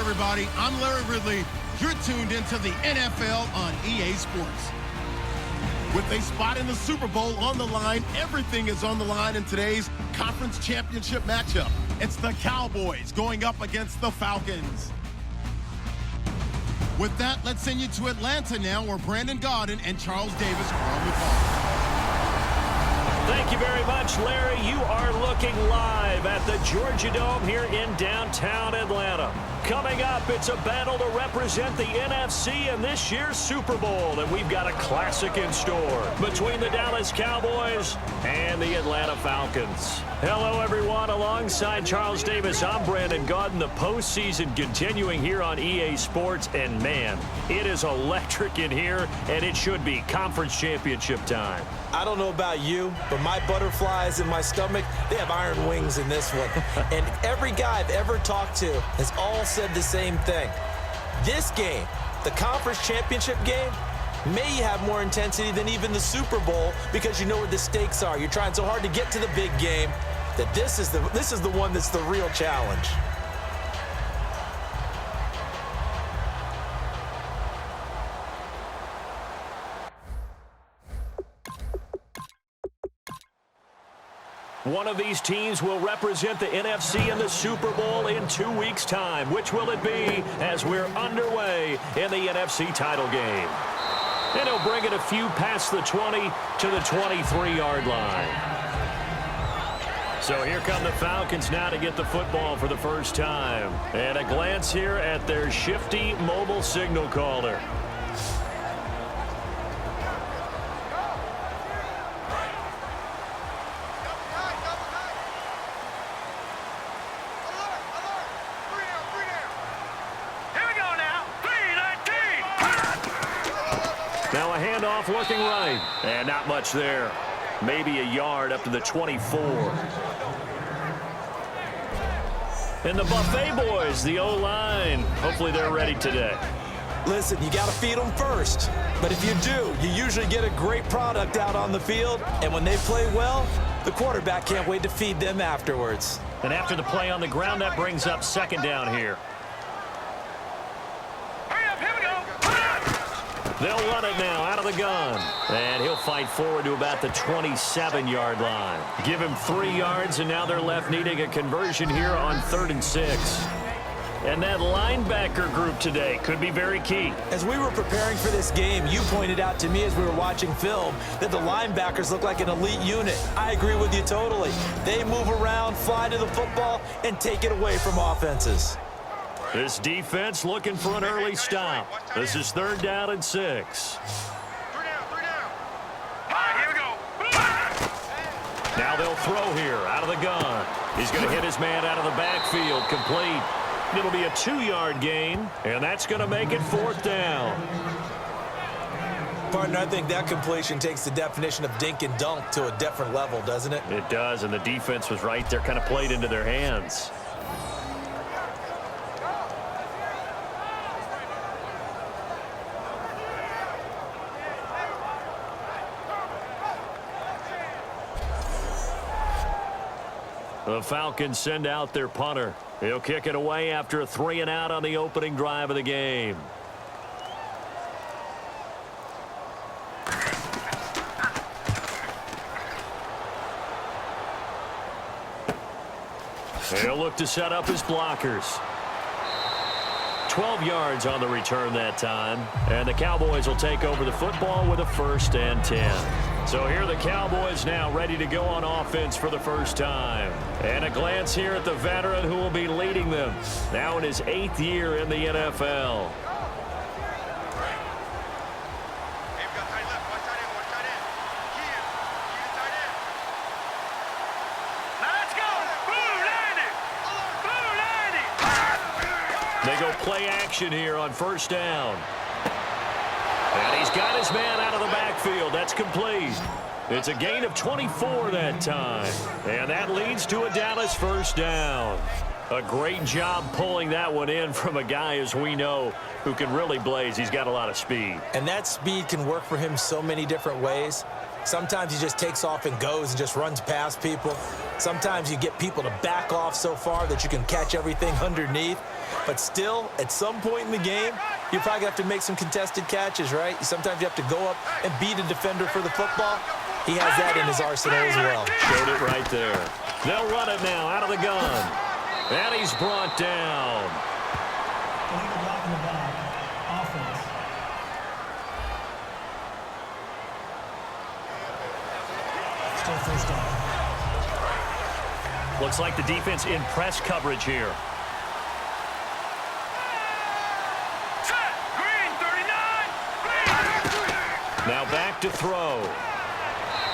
everybody. I'm Larry Ridley. You're tuned into the NFL on EA Sports. With a spot in the Super Bowl on the line, everything is on the line in today's conference championship matchup. It's the Cowboys going up against the Falcons. With that, let's send you to Atlanta now, where Brandon Gaudin and Charles Davis are on the call. Thank you very much, Larry. You are looking live at the Georgia Dome here in downtown Atlanta. Coming up, it's a battle to represent the NFC in this year's Super Bowl, and we've got a classic in store between the Dallas Cowboys and the Atlanta Falcons. Hello, everyone. Alongside Charles Davis, I'm Brandon Gaudin. The postseason continuing here on EA Sports, and man, it is electric in here, and it should be conference championship time. I don't know about you, but my butterflies in my stomach, they have iron wings in this one. And every guy I've ever talked to has all said the same thing. This game, the conference championship game, may have more intensity than even the Super Bowl because you know what the stakes are. You're trying so hard to get to the big game that this is the one that's the real challenge. One of these teams will represent the NFC in the Super Bowl in 2 weeks' time. Which will it be as we're underway in the NFC title game? And he'll bring it a few past the 20 to the 23-yard line. So here come the Falcons now to get the football for the first time. And a glance here at their shifty mobile signal caller. Now a handoff looking right. And not much there. Maybe a yard up to the 24. And the Buffet boys, the O-line. Hopefully they're ready today. Listen, you got to feed them first. But if you do, you usually get a great product out on the field. And when they play well, the quarterback can't wait to feed them afterwards. And after the play on the ground, that brings up second down here. They'll run it now out of the gun. And he'll fight forward to about the 27-yard line. Give him 3 yards, and now they're left needing a conversion here on 3rd and 6. And that linebacker group today could be very key. As we were preparing for this game, you pointed out to me as we were watching film that the linebackers look like an elite unit. I agree with you totally. They move around, fly to the football, and take it away from offenses. This defense looking for an early stop. This is 3rd down and 6. 3 down. Here we go. Now they'll throw here out of the gun. He's going to hit his man out of the backfield, complete. It'll be a 2-yard gain, and that's going to make it 4th down. Partner, I think that completion takes the definition of dink and dunk to a different level, doesn't it? It does, and the defense was right there, kind of played into their hands. The Falcons send out their punter. He'll kick it away after a 3-and-out on the opening drive of the game. He'll look to set up his blockers. 12 yards on the return that time. And the Cowboys will take over the football with a 1st and 10. So here are the Cowboys now ready to go on offense for the first time. And a glance here at the veteran who will be leading them now in his 8th year in the NFL. They go play action here on 1st down. And he's got his man out of the backfield. That's complete. It's a gain of 24 that time. And that leads to a Dallas 1st down. A great job pulling that one in from a guy, as we know, who can really blaze. He's got a lot of speed. And that speed can work for him so many different ways. Sometimes he just takes off and goes and just runs past people. Sometimes you get people to back off so far that you can catch everything underneath. But still, at some point in the game, you probably have to make some contested catches, right? Sometimes you have to go up and beat a defender for the football. He has that in his arsenal as well. Showed it right there. They'll run it now out of the gun. And he's brought down. Still first down. Looks like the defense in press coverage here. Now back to throw.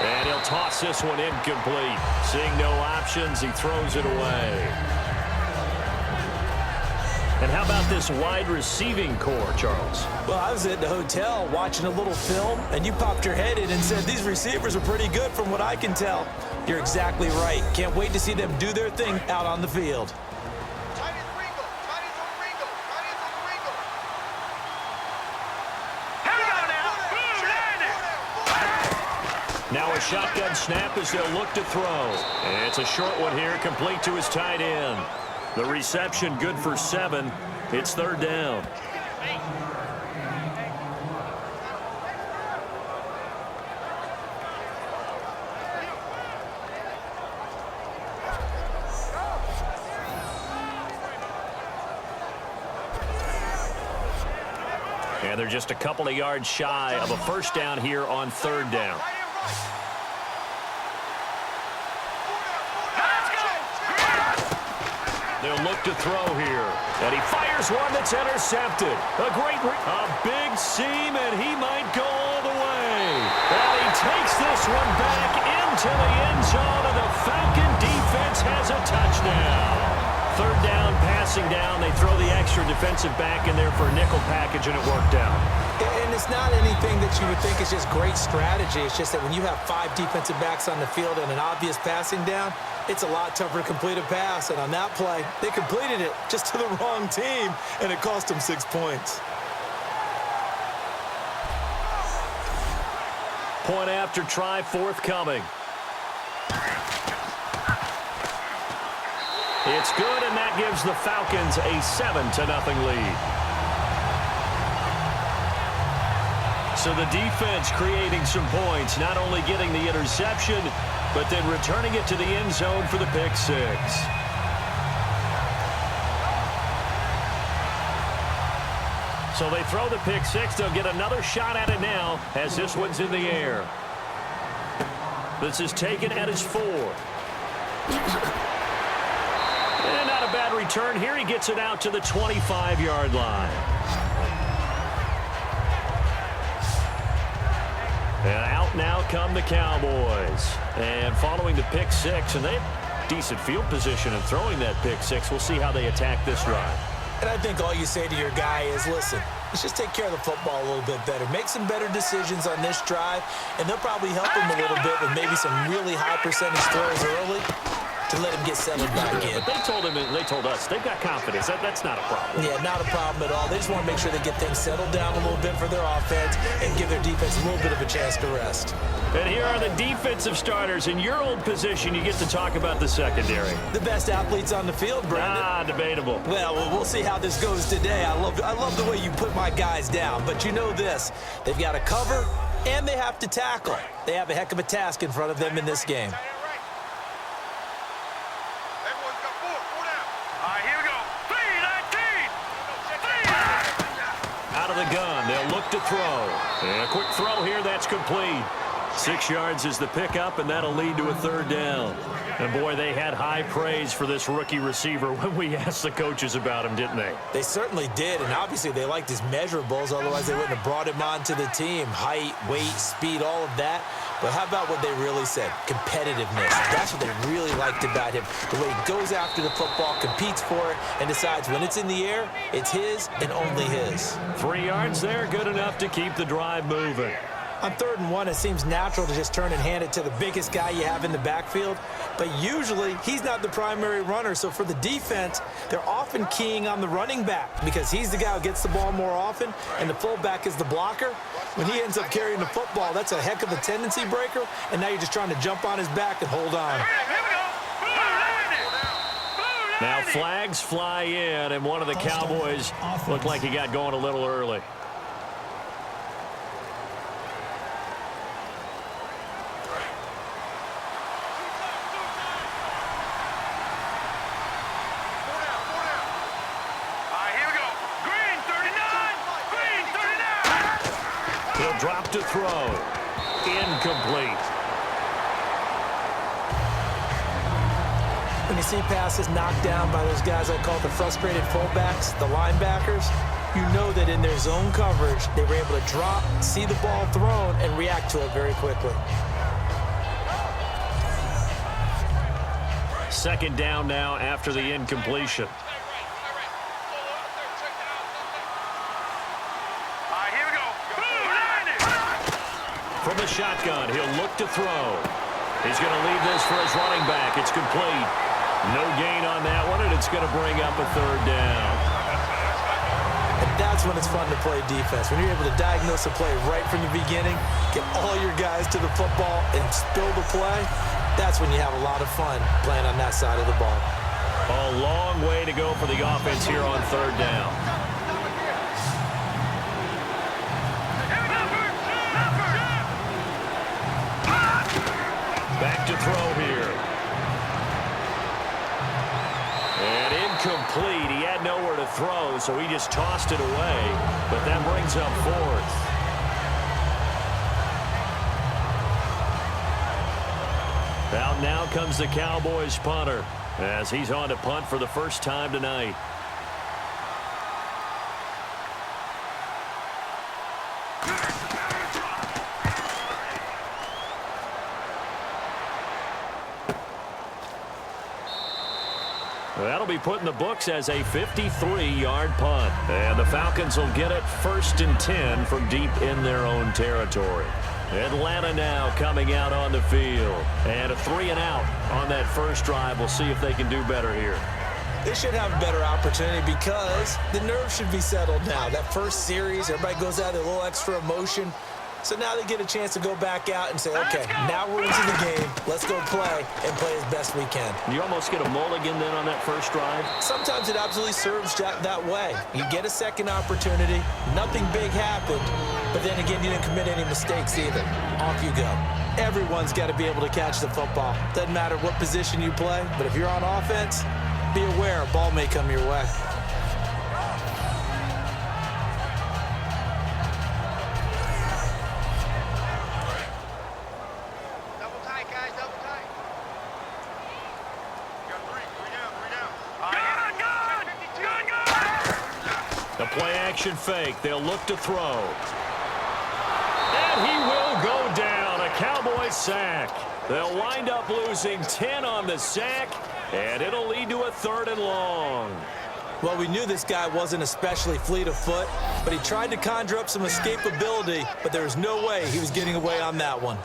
And he'll toss this one incomplete. Seeing no options, he throws it away. And how about this wide receiving core, Charles? Well, I was at the hotel watching a little film, and you popped your head in and said, these receivers are pretty good from what I can tell. You're exactly right. Can't wait to see them do their thing out on the field. Now a shotgun snap as they'll look to throw. And it's a short one here, complete to his tight end. The reception good for 7. It's third down. And they're just a couple of yards shy of a first down here on third down. They'll look to throw here. And he fires one that's intercepted. A big seam, and he might go all the way. And he takes this one back into the end zone, and the Falcon defense has a touchdown. Third down, passing down. They throw the extra defensive back in there for a nickel package, and it worked out. And it's not anything that you would think is just great strategy. It's just that when you have 5 defensive backs on the field and an obvious passing down, it's a lot tougher to complete a pass. And on that play, they completed it just to the wrong team, and it cost them 6 points. Point after try forthcoming. It's good, and that gives the Falcons a 7-0 lead. So the defense creating some points, not only getting the interception, but then returning it to the end zone for the pick 6. So they throw the pick 6. They'll get another shot at it now as this one's in the air. This is taken at his 4. And not a bad return here. He gets it out to the 25-yard line. And out now come the Cowboys. And following the pick 6, and they have decent field position in throwing that pick 6. We'll see how they attack this drive. And I think all you say to your guy is, listen, let's just take care of the football a little bit better. Make some better decisions on this drive, and they'll probably help him a little bit with maybe some really high percentage throws early to let him get settled back in. But they told him, and they told us, they've got confidence. That's not a problem. Yeah, not a problem at all. They just want to make sure they get things settled down a little bit for their offense and give their defense a little bit of a chance to rest. And here are the defensive starters. In your old position, you get to talk about the secondary. The best athletes on the field, Brandon. Debatable. Well, we'll see how this goes today. I love the way you put my guys down. But you know this, they've got to cover and they have to tackle. They have a heck of a task in front of them in this game. Out of the gun, they'll look to throw. And a quick throw here, that's complete. 6 yards is the pickup, and that'll lead to a third down. And, boy, they had high praise for this rookie receiver when we asked the coaches about him, didn't they? They certainly did, and obviously they liked his measurables. Otherwise, they wouldn't have brought him onto the team. Height, weight, speed, all of that. But how about what they really said? Competitiveness. That's what they really liked about him. The way he goes after the football, competes for it, and decides when it's in the air, it's his and only his. 3 yards there, good enough to keep the drive moving. On 3rd and 1, it seems natural to just turn and hand it to the biggest guy you have in the backfield. But usually, he's not the primary runner. So for the defense, they're often keying on the running back because he's the guy who gets the ball more often, and the fullback is the blocker. When he ends up carrying the football, that's a heck of a tendency breaker, and now you're just trying to jump on his back and hold on. Now flags fly in, and one of the Cowboys looked like he got going a little early. He'll drop to throw. Incomplete. When you see passes knocked down by those guys I call the frustrated fullbacks, the linebackers, you know that in their zone coverage, they were able to drop, see the ball thrown, and react to it very quickly. 2nd down now after the incompletion. From the shotgun, he'll look to throw. He's going to leave this for his running back. It's complete. No gain on that one, and it's going to bring up a 3rd down. And that's when it's fun to play defense. When you're able to diagnose a play right from the beginning, get all your guys to the football, and spill the play, that's when you have a lot of fun playing on that side of the ball. A long way to go for the offense here on 3rd down. Back to throw here. And incomplete. He had nowhere to throw, so he just tossed it away. But that brings up 4th. Out now comes the Cowboys punter as he's on to punt for the first time tonight. That'll be put in the books as a 53-yard punt. And the Falcons will get it 1st and 10 from deep in their own territory. Atlanta now coming out on the field. And a 3-and-out on that first drive. We'll see if they can do better here. They should have a better opportunity because the nerves should be settled now. That first series, everybody goes out with a little extra emotion. So now they get a chance to go back out and say, okay, now we're into the game. Let's go play and play as best we can. You almost get a mulligan then on that first drive? Sometimes it absolutely serves that way. You get a second opportunity. Nothing big happened. But then again, you didn't commit any mistakes either. Off you go. Everyone's got to be able to catch the football. Doesn't matter what position you play, but if you're on offense, be aware a ball may come your way. The play-action fake. They'll look to throw. And he will go down. A Cowboys sack. They'll wind up losing 10 on the sack, and it'll lead to a 3rd and long. Well, we knew this guy wasn't especially fleet of foot, but he tried to conjure up some escapability, but there was no way he was getting away on that one.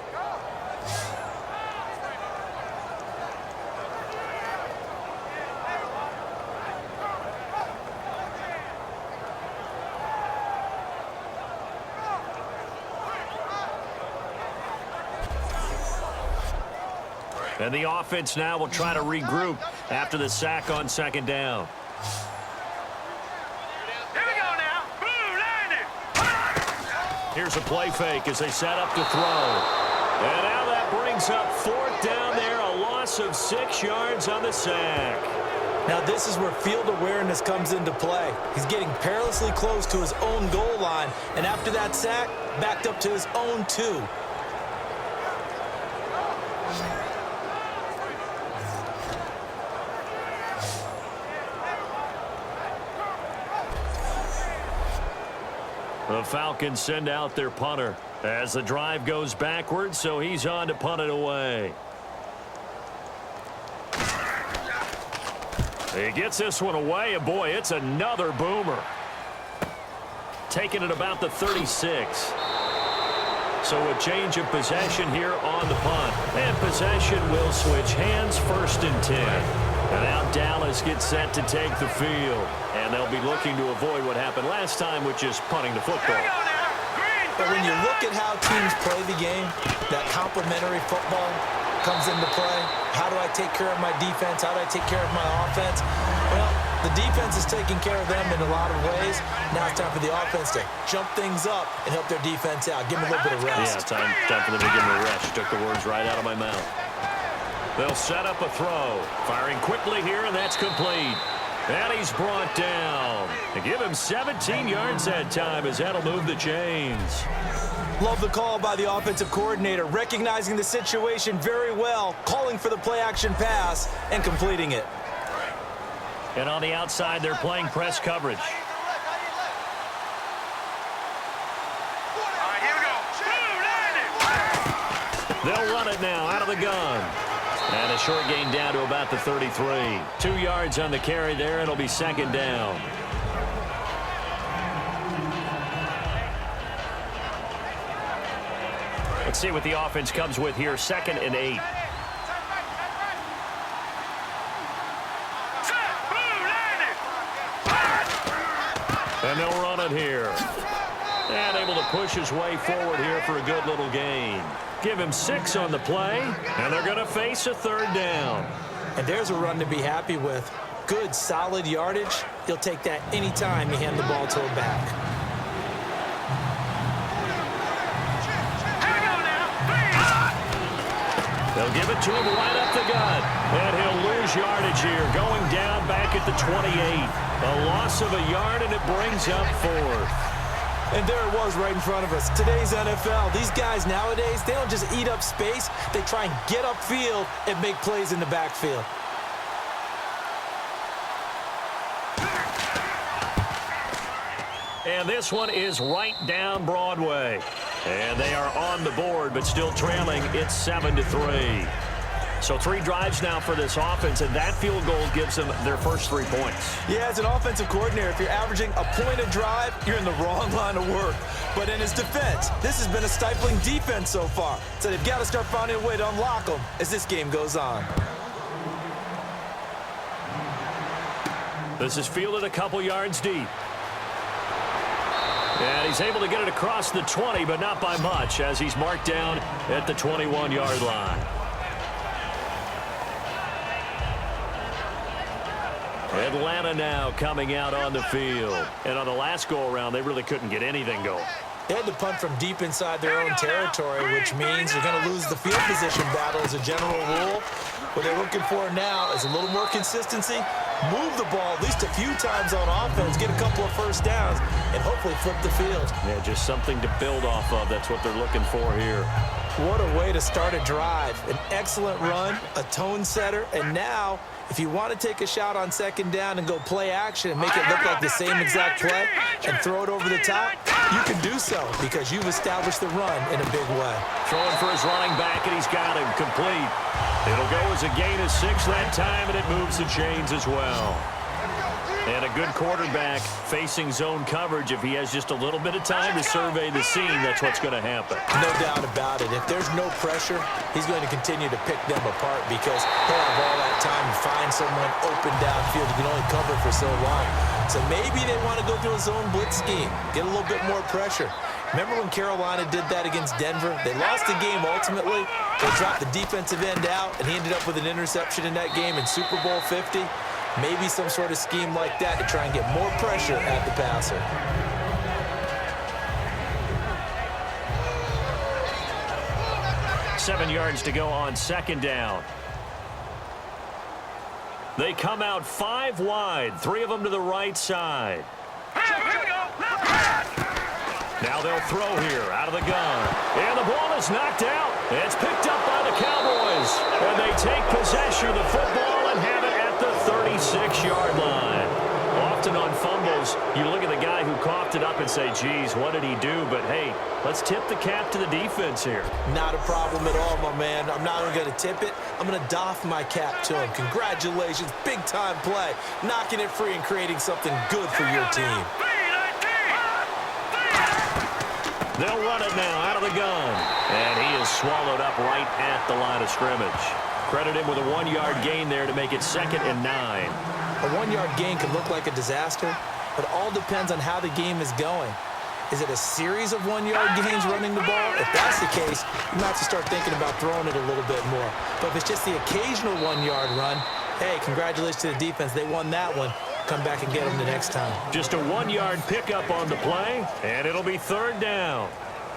And the offense now will try to regroup after the sack on 2nd down. Here we go now. Here's a play fake as they set up to throw. And now that brings up 4th down there, a loss of 6 yards on the sack. Now this is where field awareness comes into play. He's getting perilously close to his own goal line, and after that sack, backed up to his own 2. The Falcons send out their punter as the drive goes backwards, so he's on to punt it away. He gets this one away, and boy, it's another boomer. Taking it about the 36. So a change of possession here on the punt. And possession will switch hands, 1st and 10. And now Dallas gets set to take the field. And they'll be looking to avoid what happened last time, which is punting the football. But when you look at how teams play the game, that complementary football comes into play. How do I take care of my defense? How do I take care of my offense? Well, the defense is taking care of them in a lot of ways. Now it's time for the offense to jump things up and help their defense out. Give them a little bit of rest. Yeah, time for them to give them a rest. Took the words right out of my mouth. They'll set up a throw. Firing quickly here, and that's complete. And he's brought down. And give him 17 yards that time, as that'll move the chains. Love the call by the offensive coordinator, recognizing the situation very well, calling for the play-action pass, and completing it. And on the outside, they're playing press coverage. They'll run it now out of the gun. And a short gain down to about the 33. 2 yards on the carry there. It'll be 2nd down. Let's see what the offense comes with here. 2nd and 8. And they'll run it here. And able to push his way forward here for a good little gain. Give him 6 on the play, and they're going to face a 3rd down. And there's a run to be happy with. Good, solid yardage. He'll take that anytime you hand the ball to a back. They'll give it to him right up the gut. And he'll lose yardage here, going down back at the 28. A loss of a yard, and it brings up 4th. And there it was right in front of us. Today's NFL, these guys nowadays, they don't just eat up space. They try and get upfield and make plays in the backfield. And this one is right down Broadway. And they are on the board, but still trailing. It's 7-3. So 3 drives now for this offense, and that field goal gives them their first 3 points. Yeah, as an offensive coordinator, if you're averaging a point a drive, you're in the wrong line of work. But in his defense, this has been a stifling defense so far. So they've got to start finding a way to unlock them as this game goes on. This is fielded a couple yards deep. And he's able to get it across the 20, but not by much, as he's marked down at the 21-yard line. Atlanta now coming out on the field. And on the last go-around, they really couldn't get anything going. They had to punt from deep inside their own territory, which means they're going to lose the field position battle as a general rule. What they're looking for now is a little more consistency, move the ball at least a few times on offense, get a couple of first downs, and hopefully flip the field. Yeah, just something to build off of. That's what they're looking for here. What a way to start a drive. An excellent run, a tone setter, and now if you want to take a shot on 2nd down and go play action and make it look like the same exact play and throw it over the top, you can do so because you've established the run in a big way. Throwing for his running back, and he's got him complete. It'll go as a gain of 6 that time, and it moves the chains as well. And a good quarterback facing zone coverage. If he has just a little bit of time to survey the scene, that's what's going to happen. No doubt about it. If there's no pressure, he's going to continue to pick them apart because he'll have all that time to find someone open downfield. You can only cover for so long. So maybe they want to go through a zone blitz scheme, get a little bit more pressure. Remember when Carolina did that against Denver? They lost the game ultimately. They dropped the defensive end out, and he ended up with an interception in that game in Super Bowl 50. Maybe some sort of scheme like that to try and get more pressure at the passer. Seven yards to go on 2nd down. They come out 5 wide, 3 of them to the right side. Now they'll throw here out of the gun. And the ball is knocked out. It's picked up by the Cowboys. And they take possession of the football and have it at the 36-yard line. Often on fumbles, you look at the guy who coughed it up and say, geez, what did he do? But, hey, let's tip the cap to the defense here. Not a problem at all, my man. I'm not only going to tip it, I'm going to doff my cap to him. Congratulations, big-time play. Knocking it free and creating something good for your team. They'll run it now out of the gun. And he is swallowed up right at the line of scrimmage. Credit him with a 1-yard gain there to make it 2nd and 9. A 1-yard gain can look like a disaster, but it all depends on how the game is going. Is it a series of 1-yard gains running the ball? If that's the case, you might have to start thinking about throwing it a little bit more. But if it's just the occasional 1-yard run, hey, congratulations to the defense. They won that one. Come back and get them the next time. Just a 1-yard pickup on the play, and it'll be 3rd down.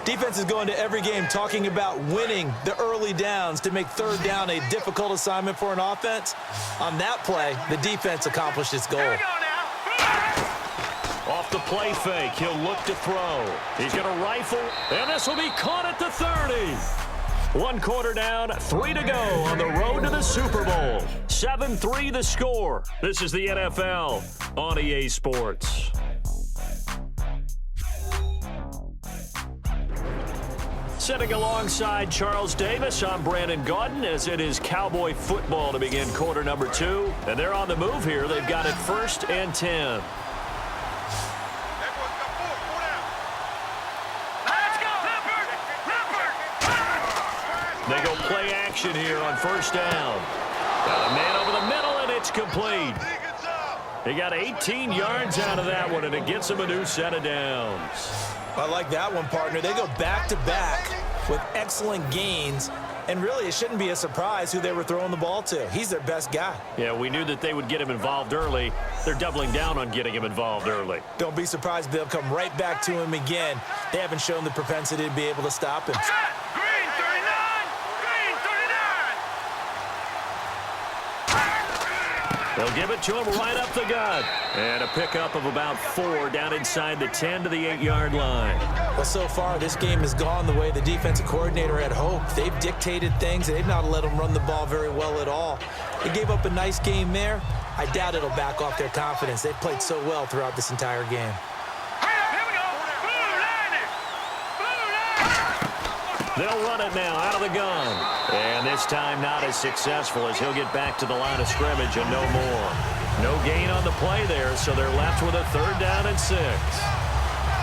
Defense is going to every game talking about winning the early downs to make 3rd down a difficult assignment for an offense. On that play, the defense accomplished its goal. Off the play fake, he'll look to throw. He's going to rifle, and this will be caught at the 30. 1 quarter down, 3 to go on the road to the Super Bowl. 7-3 the score. This is the NFL on EA Sports. Sitting alongside Charles Davis, I'm Brandon Gaudin, as it is Cowboy football to begin quarter number 2. And they're on the move here. They've got it 1st and 10. They go play action here on 1st down. Got a man over the middle, and it's complete. He got 18 yards out of that one, and it gets him a new set of downs. I like that one, partner. They go back-to-back with excellent gains, and really it shouldn't be a surprise who they were throwing the ball to. He's their best guy. Yeah, we knew that they would get him involved early. They're doubling down on getting him involved early. Don't be surprised they'll come right back to him again. They haven't shown the propensity to be able to stop him. They'll give it to him right up the gut. And a pickup of about 4 down inside the 10 to the 8-yard line. Well, so far, this game has gone the way the defensive coordinator had hoped. They've dictated things. They've not let them run the ball very well at all. They gave up a nice game there. I doubt it'll back off their confidence. They've played so well throughout this entire game. They'll run it now out of the gun. And this time not as successful, as he'll get back to the line of scrimmage and no more. No gain on the play there, so they're left with a 3rd down and 6.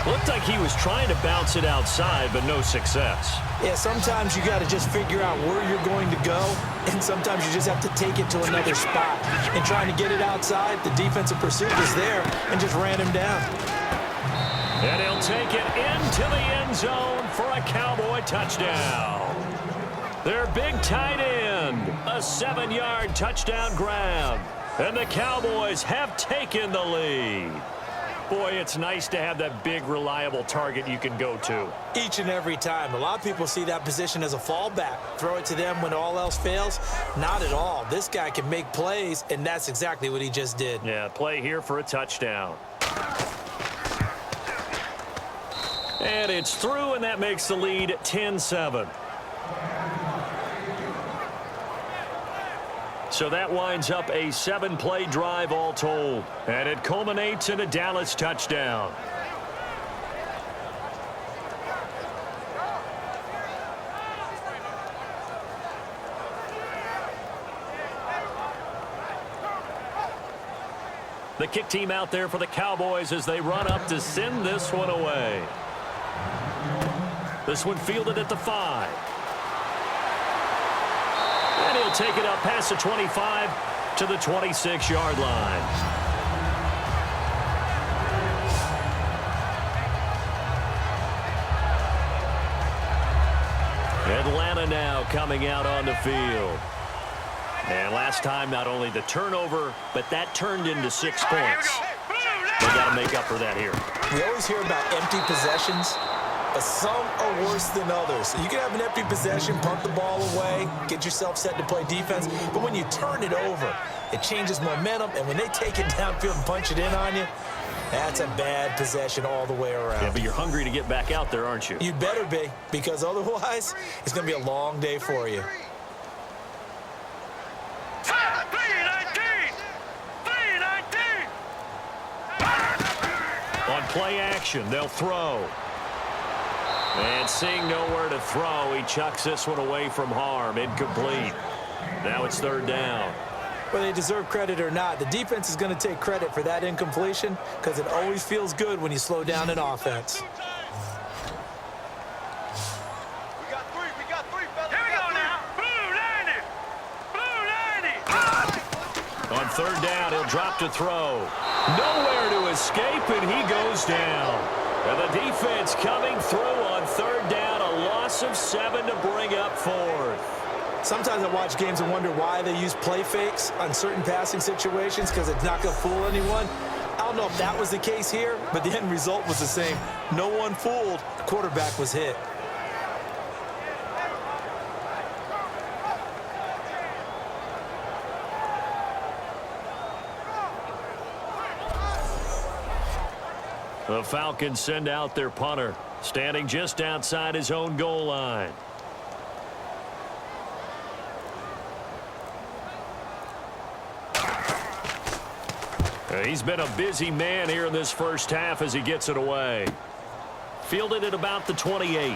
Looked like he was trying to bounce it outside, but no success. Yeah, sometimes you got to just figure out where you're going to go, and sometimes you just have to take it to another spot. And trying to get it outside, the defensive pursuit was there and just ran him down. And he'll take it into the end zone for a Cowboy touchdown. Their big tight end, a 7-yard touchdown grab. And the Cowboys have taken the lead. Boy, it's nice to have that big, reliable target you can go to. Each and every time. A lot of people see that position as a fallback. Throw it to them when all else fails. Not at all. This guy can make plays, and that's exactly what he just did. Yeah, play here for a touchdown. And it's through, and that makes the lead 10-7. So that winds up a 7-play drive all told. And it culminates in a Dallas touchdown. The kick team out there for the Cowboys as they run up to send this one away. This one fielded at the 5. And he'll take it up past the 25 to the 26-yard line. Atlanta now coming out on the field. And last time, not only the turnover, but that turned into 6 points. They got to make up for that here. We always hear about empty possessions, but some are worse than others. You can have an empty possession, punt the ball away, get yourself set to play defense, but when you turn it over, it changes momentum, and when they take it downfield and punch it in on you, that's a bad possession all the way around. Yeah, but you're hungry to get back out there, aren't you? You'd better be, because otherwise, it's going to be a long day for you. On play action, they'll throw. And seeing nowhere to throw, he chucks this one away from harm. Incomplete. Now it's 3rd down. Whether they deserve credit or not, the defense is going to take credit for that incompletion because it always feels good when you slow down an offense. third down. He'll drop to throw. Nowhere to escape, and he goes down. And the defense coming through on third down. A loss of 7 to bring up fourth. Sometimes I watch games and wonder why they use play fakes on certain passing situations, because it's not going to fool anyone. I don't know if that was the case here, but the end result was the same. No one fooled. The quarterback was hit. The Falcons send out their punter, standing just outside his own goal line. He's been a busy man here in this first half as he gets it away. Fielded at about the 28.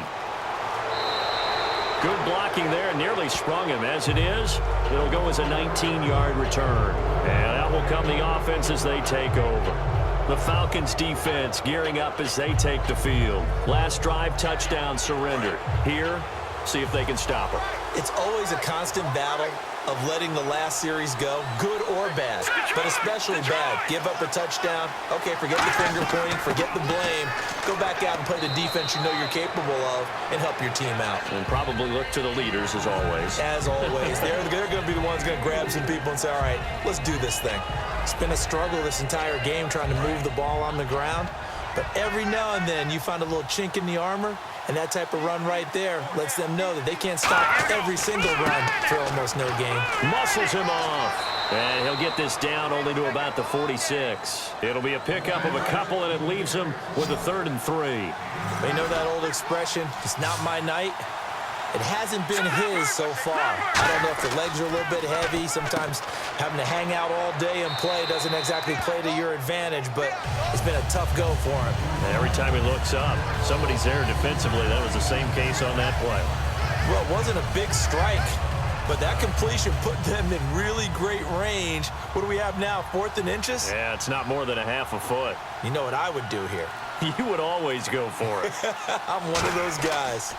Good blocking there, nearly sprung him. As it is, it'll go as a 19-yard return. And out will come the offense as they take over. The Falcons defense gearing up as they take the field. Last drive, touchdown, surrendered. Here, see if they can stop it. It's always a constant battle of letting the last series go, good or bad, but especially bad. Give up a touchdown. Okay, forget the finger pointing, forget the blame. Go back out and play the defense you know you're capable of and help your team out. And probably look to the leaders as always. As always. They're going to be the ones going to grab some people and say, all right, let's do this thing. It's been a struggle this entire game trying to move the ball on the ground. But every now and then you find a little chink in the armor, and that type of run right there lets them know that they can't stop every single run for almost no gain. Muscles him off. And he'll get this down only to about the 46. It'll be a pickup of a couple, and it leaves him with a 3rd and 3. They know that old expression, it's not my night. It hasn't been his so far. I don't know if the legs are a little bit heavy. Sometimes having to hang out all day and play doesn't exactly play to your advantage, but it's been a tough go for him. Every time he looks up, somebody's there defensively. That was the same case on that play. Well, it wasn't a big strike, but that completion put them in really great range. What do we have now, 4th and inches? Yeah, it's not more than a half a foot. You know what I would do here? You would always go for it. I'm one of those guys.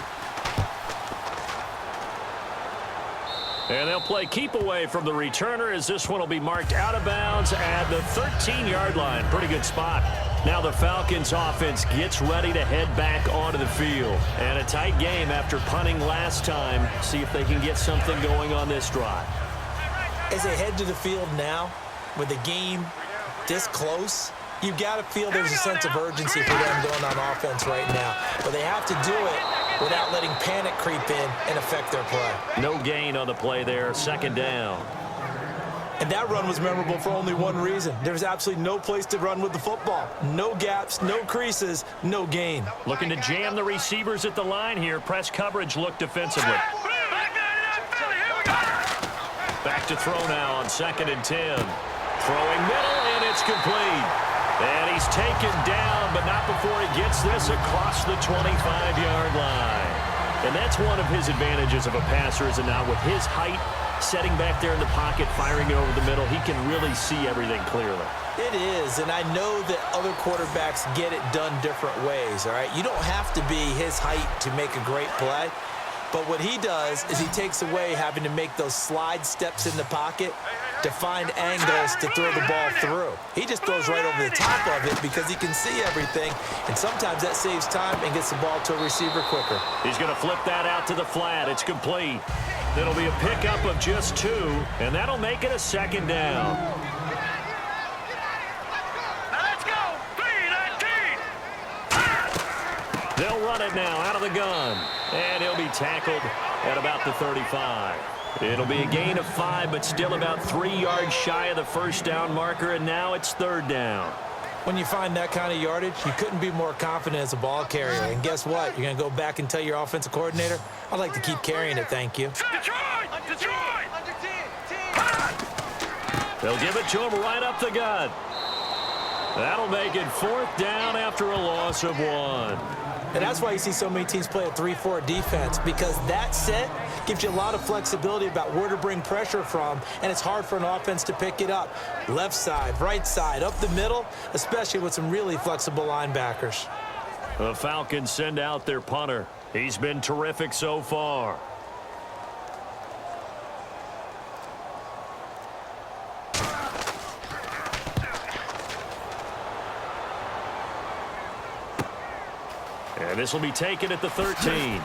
And they'll play keep away from the returner as this one will be marked out of bounds at the 13-yard line. Pretty good spot. Now the Falcons offense gets ready to head back onto the field. And a tight game after punting last time. See if they can get something going on this drive. As they head to the field now, with the game this close, you've got to feel there's a sense of urgency for them going on offense right now. But they have to do it without letting panic creep in and affect their play. No gain on the play there, 2nd down. And that run was memorable for only one reason. There's absolutely no place to run with the football. No gaps, no creases, no gain. Looking to jam the receivers at the line here. Press coverage look defensively. Back to throw now on 2nd and 10. Throwing middle, and it's complete. And he's taken down, but not before he gets this across the 25-yard line. And that's one of his advantages of a passer, is it not? With his height, setting back there in the pocket, firing it over the middle, he can really see everything clearly. It is, and I know that other quarterbacks get it done different ways, all right? You don't have to be his height to make a great play. But what he does is he takes away having to make those slide steps in the pocket to find angles to throw the ball through. He just throws right over the top of it because he can see everything, and sometimes that saves time and gets the ball to a receiver quicker. He's going to flip that out to the flat. It's complete. It'll be a pickup of just 2, and that'll make it a 2nd down. Let's go! 3-19! They'll run it now out of the gun. And he'll be tackled at about the 35. It'll be a gain of 5, but still about 3 yards shy of the first down marker, and now it's 3rd down. When you find that kind of yardage, you couldn't be more confident as a ball carrier. And guess what? You're going to go back and tell your offensive coordinator, I'd like to keep carrying it, thank you. Detroit! Detroit! They'll give it to him right up the gut. That'll make it 4th down after a loss of 1. And that's why you see so many teams play a 3-4 defense, because that set gives you a lot of flexibility about where to bring pressure from, and it's hard for an offense to pick it up. Left side, right side, up the middle, especially with some really flexible linebackers. The Falcons send out their punter. He's been terrific so far. And this will be taken at the 13.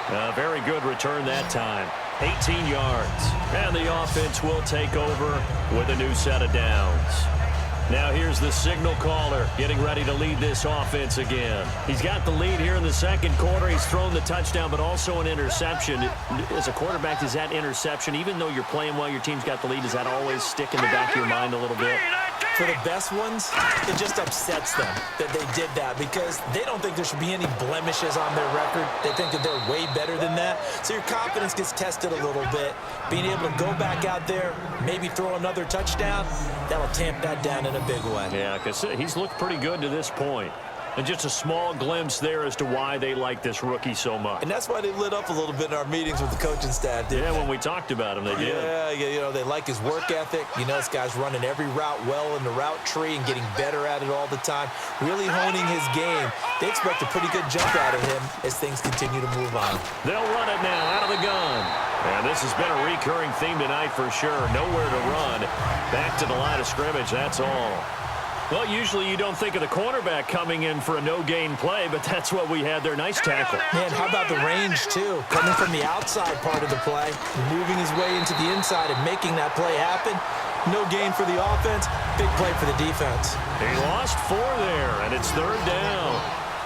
A very good return that time. 18 yards. And the offense will take over with a new set of downs. Now here's the signal caller getting ready to lead this offense again. He's got the lead here in the second quarter. He's thrown the touchdown, but also an interception. As a quarterback, does that interception, even though you're playing well, your team's got the lead, does that always stick in the back of your mind a little bit? For the best ones, it just upsets them that they did that because they don't think there should be any blemishes on their record. They think that they're way better than that. So your confidence gets tested a little bit. Being able to go back out there, maybe throw another touchdown, that'll tamp that down in a big way. Yeah, because he's looked pretty good to this point. And just a small glimpse there as to why they like this rookie so much. And that's why they lit up a little bit in our meetings with the coaching staff. Yeah, when we talked about him, they did. Yeah, you know, they like his work ethic. You know, this guy's running every route well in the route tree and getting better at it all the time, really honing his game. They expect a pretty good jump out of him as things continue to move on. They'll run it now out of the gun. And this has been a recurring theme tonight for sure. Nowhere to run. Back to the line of scrimmage, that's all. Well, usually you don't think of the cornerback coming in for a no-gain play, but that's what we had there. Nice tackle. Man, how about the range, too? Coming from the outside part of the play, moving his way into the inside and making that play happen. No gain for the offense, big play for the defense. He lost 4 there, and it's 3rd down.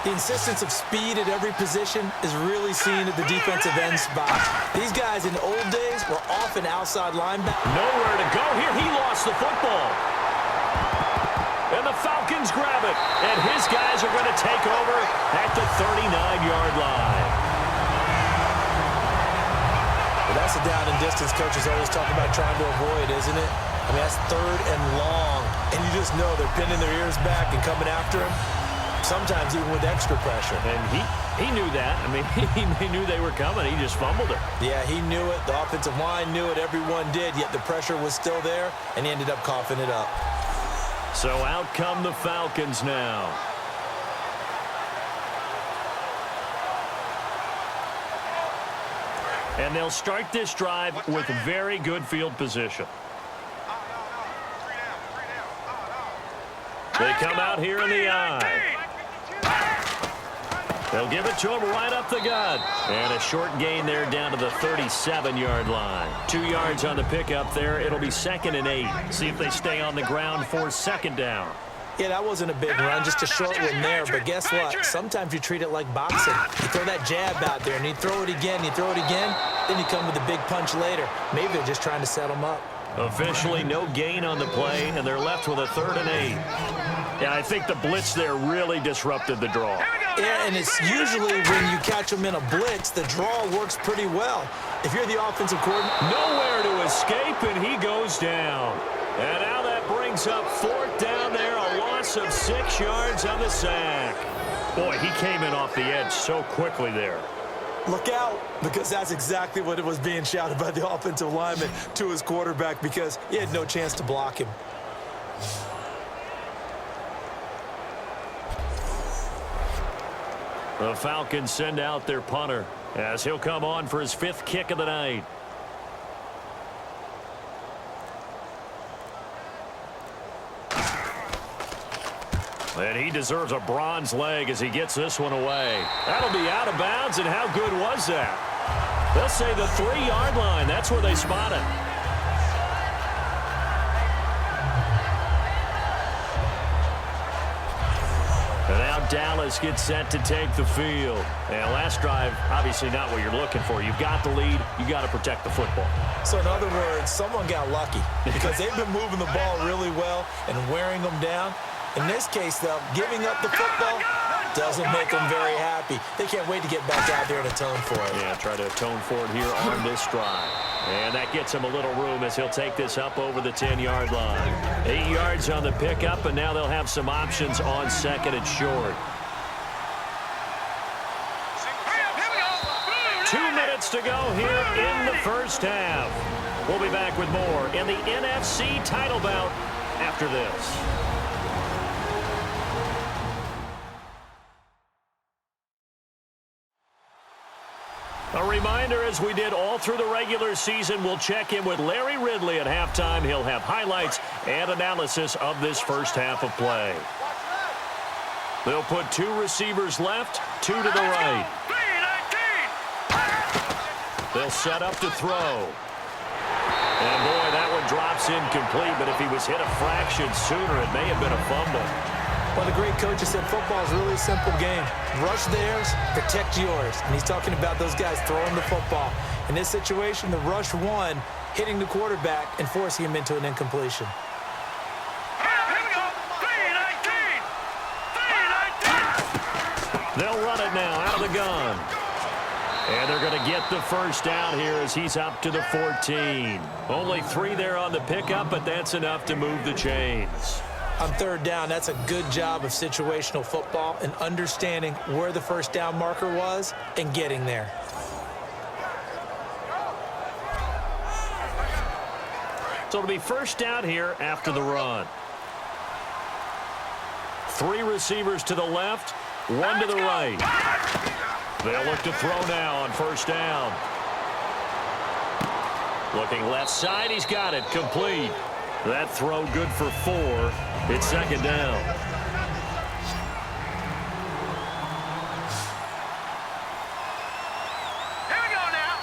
The insistence of speed at every position is really seen at the defensive end spot. These guys in the old days were often outside linebackers. Nowhere to go here. He lost the football. And the Falcons grab it. And his guys are going to take over at the 39-yard line. Well, that's a down and distance coaches always talk about trying to avoid, isn't it? I mean, that's 3rd and long. And you just know they're pinning their ears back and coming after him. Sometimes even with extra pressure. And he knew that. I mean, he knew they were coming. He just fumbled it. Yeah, he knew it. The offensive line knew it. Everyone did. Yet the pressure was still there, and he ended up coughing it up. So out come the Falcons now. And they'll start this drive with very good field position. They come out here in the eye. They'll give it to him right up the gut. And a short gain there down to the 37-yard line. 2 yards on the pickup there. It'll be 2nd and 8. See if they stay on the ground for 2nd down. Yeah, that wasn't a big run, just a short one there. But guess what? Sometimes you treat it like boxing. You throw that jab out there, and you throw it again, you throw it again, then you come with a big punch later. Maybe they're just trying to set them up. Officially no gain on the play, and they're left with a 3rd and 8. Yeah, I think the blitz there really disrupted the draw. Yeah, and it's usually when you catch them in a blitz, the draw works pretty well. If you're the offensive coordinator. Nowhere to escape, and he goes down. And now that brings up 4th down there, a loss of 6 yards on the sack. Boy, he came in off the edge so quickly there. Look out, because that's exactly what it was being shouted by the offensive lineman to his quarterback because he had no chance to block him. The Falcons send out their punter as he'll come on for his 5th kick of the night. And he deserves a bronze leg as he gets this one away. That'll be out of bounds, and how good was that? They'll say the 3-yard line. That's where they spot it. And now Dallas gets set to take the field. And last drive, obviously not what you're looking for. You've got the lead. You got to protect the football. So in other words, someone got lucky because they've been moving the ball really well and wearing them down. In this case, though, giving up the football doesn't make them very happy. They can't wait to get back out there and atone for it. Yeah, try to atone for it here on this drive. And that gets him a little room as he'll take this up over the 10-yard line. 8 yards on the pickup, and now they'll have some options on 2nd and short. 2 minutes to go here in the first half. We'll be back with more in the NFC title bout after this. A reminder, as we did all through the regular season, we'll check in with Larry Ridley at halftime. He'll have highlights and analysis of this first half of play. They'll put 2 receivers left, 2 to the right. They'll set up to throw. And, boy, that one drops incomplete, but if he was hit a fraction sooner, it may have been a fumble. Well, the great coach has said football is really a simple game. Rush theirs, protect yours. And he's talking about those guys throwing the football. In this situation, the rush won, hitting the quarterback and forcing him into an incompletion. They'll run it now out of the gun. And they're going to get the first down here as he's up to the 14. Only 3 there on the pickup, but that's enough to move the chains. On third down, that's a good job of situational football and understanding where the first down marker was and getting there. So it'll be first down here after the run. 3 receivers to the left, 1 to the right. They'll look to throw now on first down. Looking left side, he's got it, complete. That throw good for 4. It's second down. Here we go now.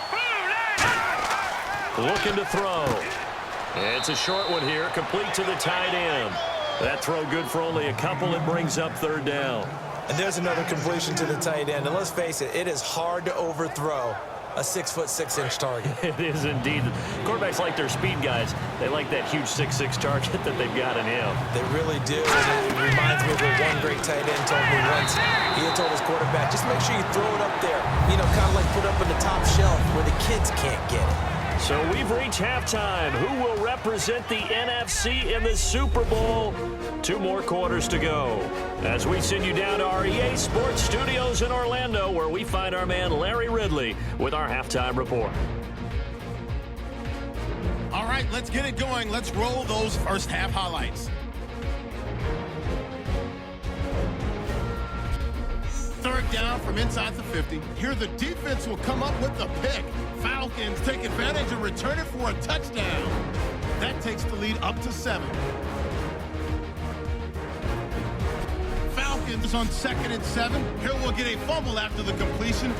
Looking to throw. It's a short one here, complete to the tight end. That throw good for only a couple. It brings up third down. And there's another completion to the tight end. And let's face it, it is hard to overthrow a 6'6" target. It is indeed. Quarterbacks like their speed guys. They like that huge 6'6" target that they've got in him. They really do. And it reminds me of what one great tight end told me once. He had told his quarterback, just make sure you throw it up there. You know, kind of like put up on the top shelf where the kids can't get it. So we've reached halftime. Who will represent the NFC in the Super Bowl? 2 more quarters to go. As we send you down to our EA Sports Studios in Orlando, where we find our man Larry Ridley with our halftime report. All right, let's get it going. Let's roll those first half highlights. Third down from inside the 50. Here the defense will come up with the pick. Falcons take advantage and return it for a touchdown. That takes the lead up to 7. Falcons on 2nd and 7. Here we'll get a fumble after the completion.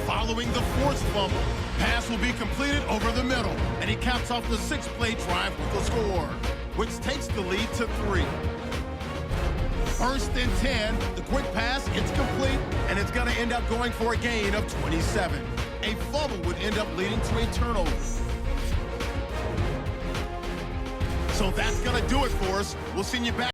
Following the forced fumble, pass will be completed over the middle, and he caps off the 6-play drive with the score, which takes the lead to 3. 1st and 10, the quick pass, it's complete, and it's going to end up going for a gain of 27. A fumble would end up leading to a turnover. So that's going to do it for us. We'll see you back.